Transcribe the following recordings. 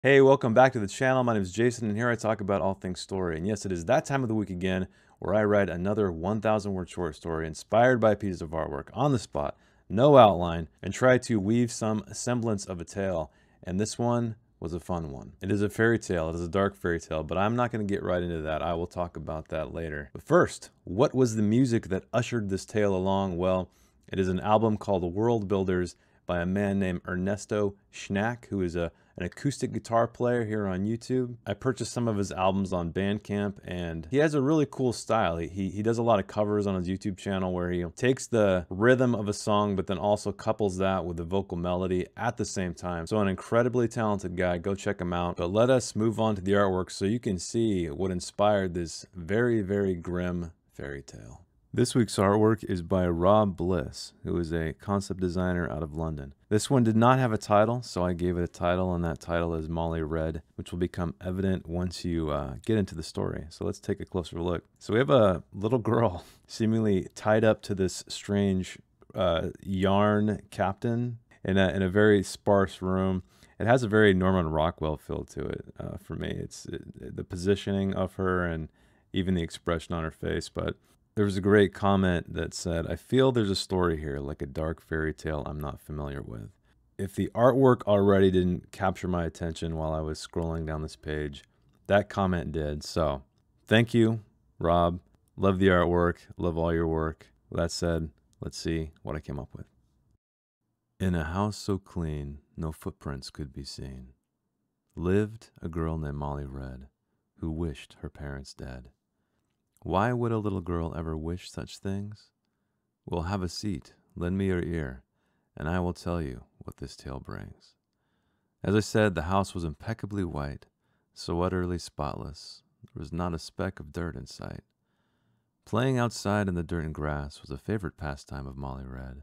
Hey, welcome back to the channel. My name is Jason, and here I talk about all things story. And yes, it is that time of the week again where I write another 1,000 word short story inspired by a piece of artwork on the spot, no outline, and try to weave some semblance of a tale. And this one was a fun one. It is a fairy tale, it is a dark fairy tale, but I'm not going to get right into that. I will talk about that later. But first, what was the music that ushered this tale along? Well, it is an album called World Builders by a man named Ernesto Schnack, who is an acoustic guitar player here on YouTube. I purchased some of his albums on Bandcamp, and he has a really cool style. He does a lot of covers on his YouTube channel where he takes the rhythm of a song, but then also couples that with the vocal melody at the same time. So an incredibly talented guy. Go check him out. But let us move on to the artwork so you can see what inspired this very, very grim fairy tale. This week's artwork is by Rob Bliss, who is a concept designer out of London. This one did not have a title, so I gave it a title, and that title is Molly Red, which will become evident once you get into the story. So let's take a closer look. So we have a little girl seemingly tied up to this strange yarn captain in a very sparse room. It has a very Norman Rockwell feel to it for me. It's the positioning of her and even the expression on her face, but there was a great comment that said, "I feel there's a story here, like a dark fairy tale I'm not familiar with." If the artwork already didn't capture my attention while I was scrolling down this page, that comment did. So, thank you, Rob. Love the artwork. Love all your work. With that said, let's see what I came up with. In a house so clean, no footprints could be seen, lived a girl named Molly Red, who wished her parents dead. Why would a little girl ever wish such things? Well, have a seat, lend me your ear, and I will tell you what this tale brings. As I said, the house was impeccably white, so utterly spotless, there was not a speck of dirt in sight. Playing outside in the dirt and grass was a favorite pastime of Molly Red,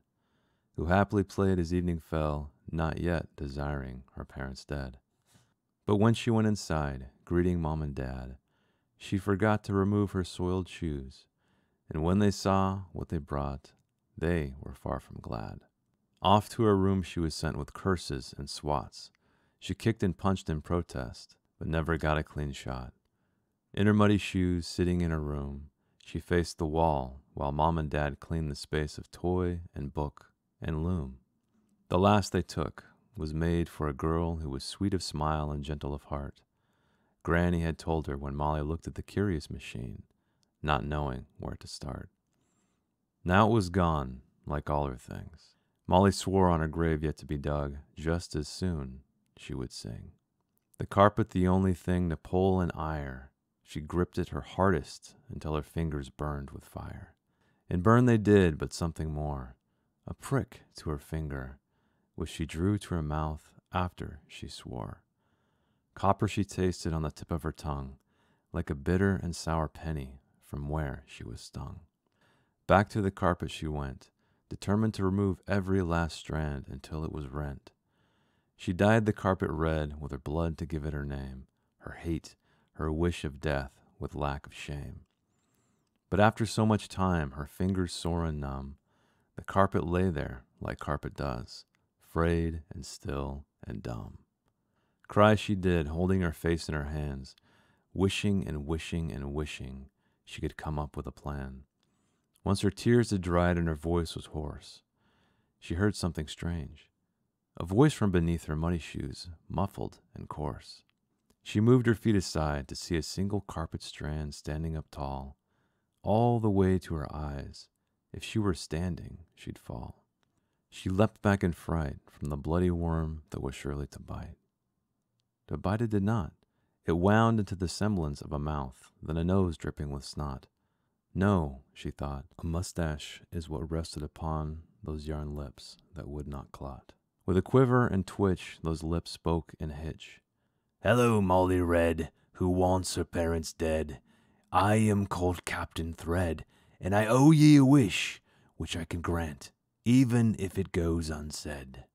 who happily played as evening fell, not yet desiring her parents dead. But when she went inside, greeting Mom and Dad, she forgot to remove her soiled shoes, and when they saw what they brought, they were far from glad. Off to her room she was sent with curses and swats. She kicked and punched in protest, but never got a clean shot. In her muddy shoes, sitting in her room, she faced the wall while Mom and Dad cleaned the space of toy and book and loom. The last they took was made for a girl who was sweet of smile and gentle of heart. Granny had told her when Molly looked at the curious machine, not knowing where to start. Now it was gone, like all her things. Molly swore on her grave yet to be dug, just as soon she would sing. The carpet the only thing to pull and ire, she gripped it her hardest until her fingers burned with fire. And burn they did, but something more, a prick to her finger, which she drew to her mouth after she swore. Copper she tasted on the tip of her tongue, like a bitter and sour penny from where she was stung. Back to the carpet she went, determined to remove every last strand until it was rent. She dyed the carpet red with her blood to give it her name, her hate, her wish of death with lack of shame. But after so much time, her fingers sore and numb, the carpet lay there like carpet does, frayed and still and dumb. Cry she did, holding her face in her hands, wishing and wishing and wishing she could come up with a plan. Once her tears had dried and her voice was hoarse, she heard something strange, a voice from beneath her muddy shoes, muffled and coarse. She moved her feet aside to see a single carpet strand standing up tall, all the way to her eyes. If she were standing, she'd fall. She leapt back in fright from the bloody worm that was surely to bite. But bite it did not. It wound into the semblance of a mouth, then a nose dripping with snot. No, she thought, a mustache is what rested upon those yarn lips that would not clot. With a quiver and twitch, those lips spoke in a hitch. "Hello, Molly Red, who wants her parents dead. I am called Captain Thread, and I owe ye a wish, which I can grant, even if it goes unsaid."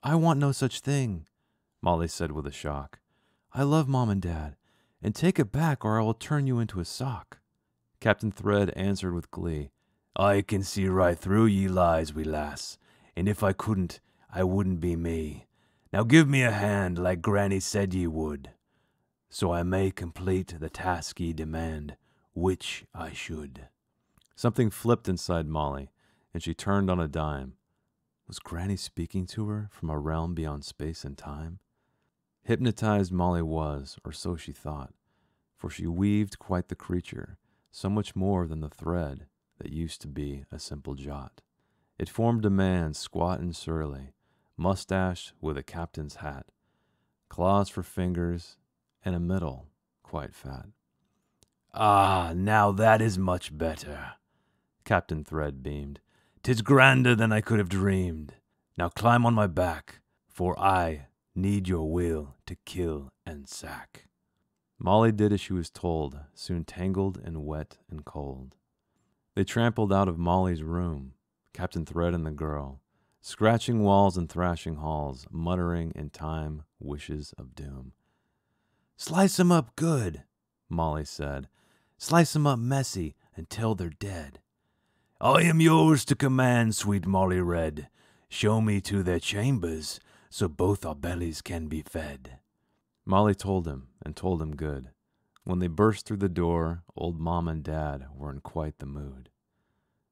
"I want no such thing," Molly said with a shock. "I love Mom and Dad, and take it back or I will turn you into a sock." Captain Thread answered with glee, "I can see right through ye lies, wee lass, and if I couldn't, I wouldn't be me. Now give me a hand like Granny said ye would, so I may complete the task ye demand, which I should. Something flipped inside Molly, and she turned on a dime. Was Granny speaking to her from a realm beyond space and time? Hypnotized Molly was, or so she thought, for she weaved quite the creature, so much more than the thread that used to be a simple jot. It formed a man squat and surly, mustached with a captain's hat, claws for fingers, and a middle quite fat. Ah, now that is much better, Captain Thread beamed. 'Tis grander than I could have dreamed. Now climb on my back, for I need your will to kill and sack. Molly did as she was told, soon tangled and wet and cold. They trampled out of Molly's room, Captain Thread and the girl, scratching walls and thrashing halls, muttering in time wishes of doom. Slice 'em up good, Molly said. Slice 'em up messy until they're dead. I am yours to command, sweet Molly Red. Show me to their chambers, so both our bellies can be fed. Molly told him, and told him good. When they burst through the door, old Mom and Dad were in quite the mood.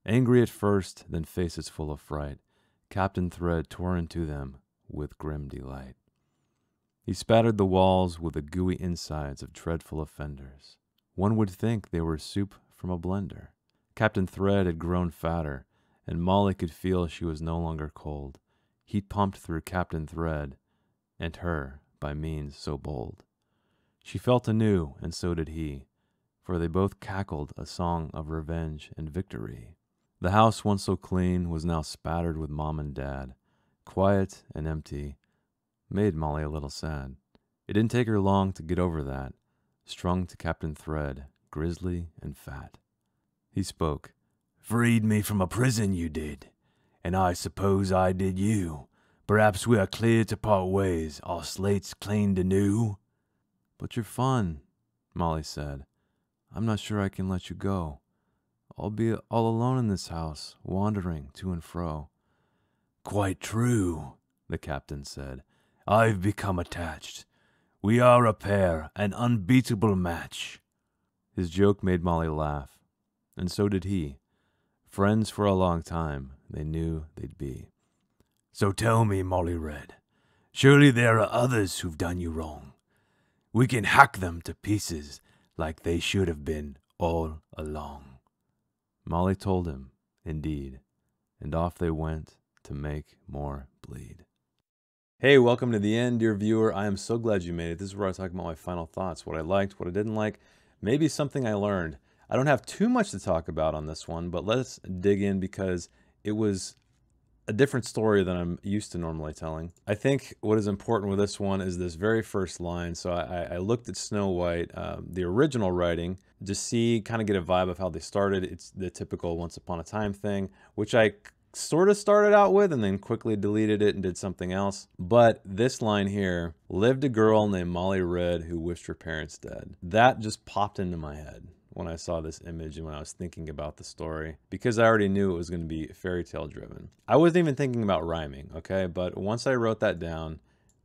Angry at first, then faces full of fright, Captain Thread tore into them with grim delight. He spattered the walls with the gooey insides of dreadful offenders. One would think they were soup from a blender. Captain Thread had grown fatter, and Molly could feel she was no longer cold. Heat pumped through Captain Thread, and her by means so bold. She felt anew, and so did he, for they both cackled a song of revenge and victory. The house, once so clean, was now spattered with Mom and Dad. Quiet and empty made Molly a little sad. It didn't take her long to get over that, strung to Captain Thread, grisly and fat. He spoke. Freed me from a prison you did, and I suppose I did you. Perhaps we are clear to part ways, our slates cleaned anew. But you're fun, Molly said. I'm not sure I can let you go. I'll be all alone in this house, wandering to and fro. Quite true, the captain said. I've become attached. We are a pair, an unbeatable match. His joke made Molly laugh, and so did he. Friends for a long time, they knew they'd be. So tell me, Molly Red, surely there are others who've done you wrong. We can hack them to pieces like they should have been all along. Molly told him, indeed, and off they went to make more bleed. Hey, welcome to the end, dear viewer. I am so glad you made it. This is where I talk about my final thoughts, what I liked, what I didn't like, maybe something I learned. I don't have too much to talk about on this one, but let's dig in because it was a different story than I'm used to normally telling. I think what is important with this one is this very first line. So I looked at Snow White, the original writing, just kind of get a vibe of how they started. It's the typical Once Upon a Time thing, which I sort of started out with and then quickly deleted it and did something else. But this line here, lived a girl named Molly Red who wished her parents dead. That just popped into my head when I saw this image and when I was thinking about the story, because I already knew it was going to be fairy tale driven. I wasn't even thinking about rhyming, okay? But once I wrote that down,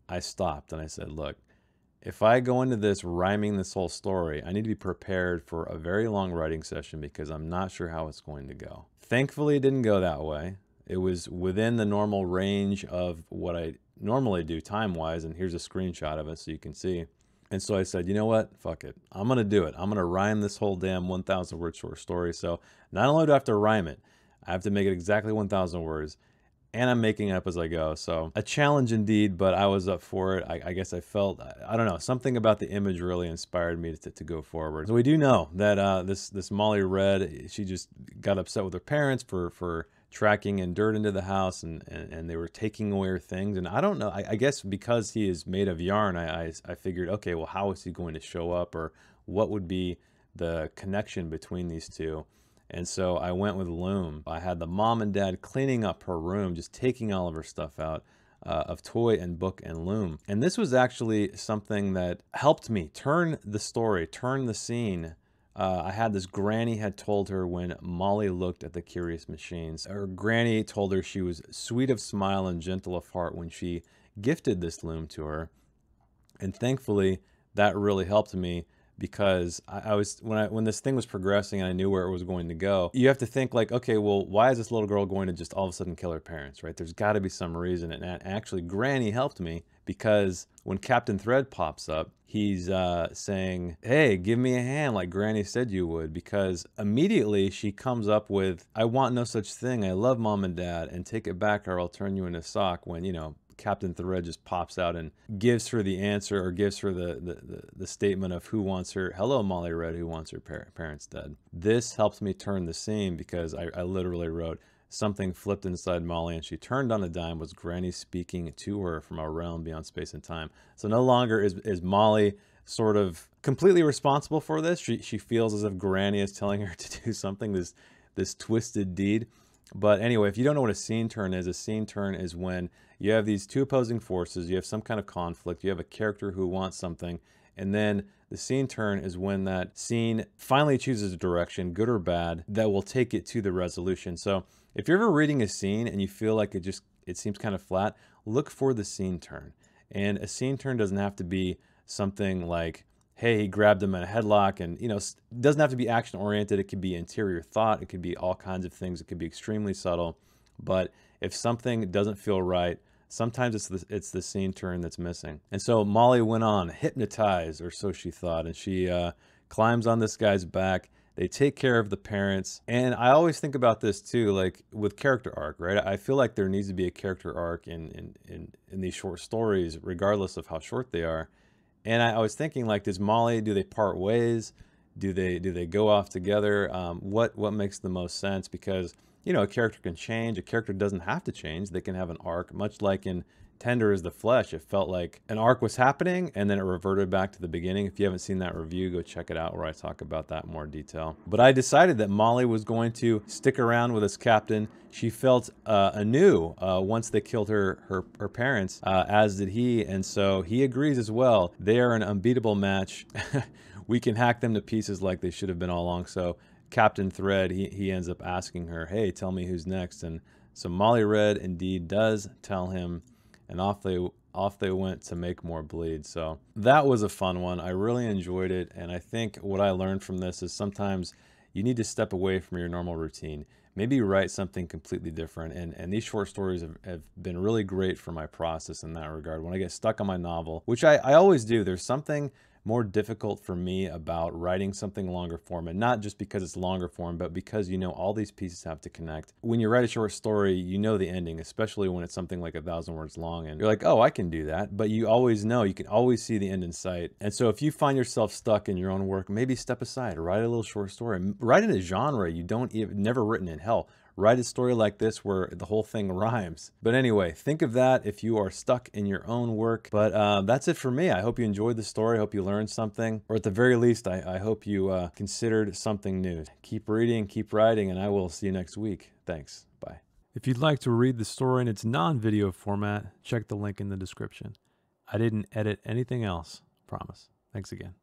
I stopped and I said, look, if I go into this rhyming this whole story, I need to be prepared for a very long writing session because I'm not sure how it's going to go. Thankfully, it didn't go that way. It was within the normal range of what I normally do time-wise, and here's a screenshot of it so you can see. And so I said, you know what? Fuck it. I'm going to do it. I'm going to rhyme this whole damn 1,000 word short story. So not only do I have to rhyme it, I have to make it exactly 1,000 words. And I'm making it up as I go. So a challenge indeed, but I was up for it. I guess I felt, I don't know, something about the image really inspired me to go forward. So we do know that this Molly Red, she just got upset with her parents for tracking in dirt into the house and they were taking away her things. And I don't know, I guess because he is made of yarn, I figured, okay, well, how is he going to show up, or what would be the connection between these two? And so I went with loom. I had the mom and dad cleaning up her room, just taking all of her stuff out of toy and book and loom. And this was actually something that helped me turn the story, turn the scene. I had this granny had told her when Molly looked at the curious machines. Her granny told her she was sweet of smile and gentle of heart when she gifted this loom to her. And thankfully, that really helped me, because I was when this thing was progressing and I knew where it was going to go. You have to think like, okay, well, why is this little girl going to just all of a sudden kill her parents, right? There's got to be some reason. And actually, Granny helped me, because when Captain Thread pops up, he's saying, "Hey, give me a hand, like Granny said you would," because immediately she comes up with, "I want no such thing. I love Mom and Dad, and take it back or I'll turn you into sock." When, you know, Captain Thread just pops out and gives her the answer, or gives her the statement of who wants her. "Hello, Molly Red, who wants her parents dead." This helps me turn the scene, because I literally wrote, "Something flipped inside Molly and she turned on a dime. Was Granny speaking to her from a realm beyond space and time?" So no longer is Molly sort of completely responsible for this. She feels as if Granny is telling her to do something, this twisted deed. But anyway, if you don't know what a scene turn is, a scene turn is when you have these two opposing forces, you have some kind of conflict, you have a character who wants something, and then the scene turn is when that scene finally chooses a direction, good or bad, that will take it to the resolution. So if you're ever reading a scene and you feel like it seems kind of flat, look for the scene turn. And a scene turn doesn't have to be something like, hey, he grabbed him in a headlock, and, you know, it doesn't have to be action oriented. It could be interior thought. It could be all kinds of things. It could be extremely subtle. But if something doesn't feel right, sometimes it's the scene turn that's missing. And so Molly went on, hypnotized, or so she thought, and she climbs on this guy's back. They take care of the parents. And I always think about this too, like with character arc, right? I feel like there needs to be a character arc in these short stories, regardless of how short they are. And I was thinking, like, do they part ways? Do they go off together? What makes the most sense? Because, you know, a character can change. A character doesn't have to change. They can have an arc, much like in Tender is the Flesh. It felt like an arc was happening and then it reverted back to the beginning. If you haven't seen that review, go check it out where I talk about that in more detail. But I decided that Molly was going to stick around with this captain. She felt anew once they killed her parents, as did he. And so he agrees as well. They are an unbeatable match. We can hack them to pieces like they should have been all along. So Captain Thread, he ends up asking her, "Hey, tell me who's next." And so Molly Red indeed does tell him, and off they went to make more bleed. So that was a fun one. I really enjoyed it, and I think what I learned from this is sometimes you need to step away from your normal routine. Maybe write something completely different, and these short stories have been really great for my process in that regard. When I get stuck on my novel, which I always do, there's something more difficult for me about writing something longer form, and not just because it's longer form, but because, you know, all these pieces have to connect. When you write a short story, you know the ending, especially when it's something like 1,000 words long, and you're like, oh, I can do that. But you always know, you can always see the end in sight. And so if you find yourself stuck in your own work, maybe step aside, write a little short story, write in a genre you never written in. Hell, write a story like this where the whole thing rhymes. But anyway, think of that if you are stuck in your own work. But that's it for me. I hope you enjoyed the story. I hope you learned something. Or at the very least, I hope you considered something new. Keep reading, keep writing, and I will see you next week. Thanks. Bye. If you'd like to read the story in its non-video format, check the link in the description. I didn't edit anything else. Promise. Thanks again.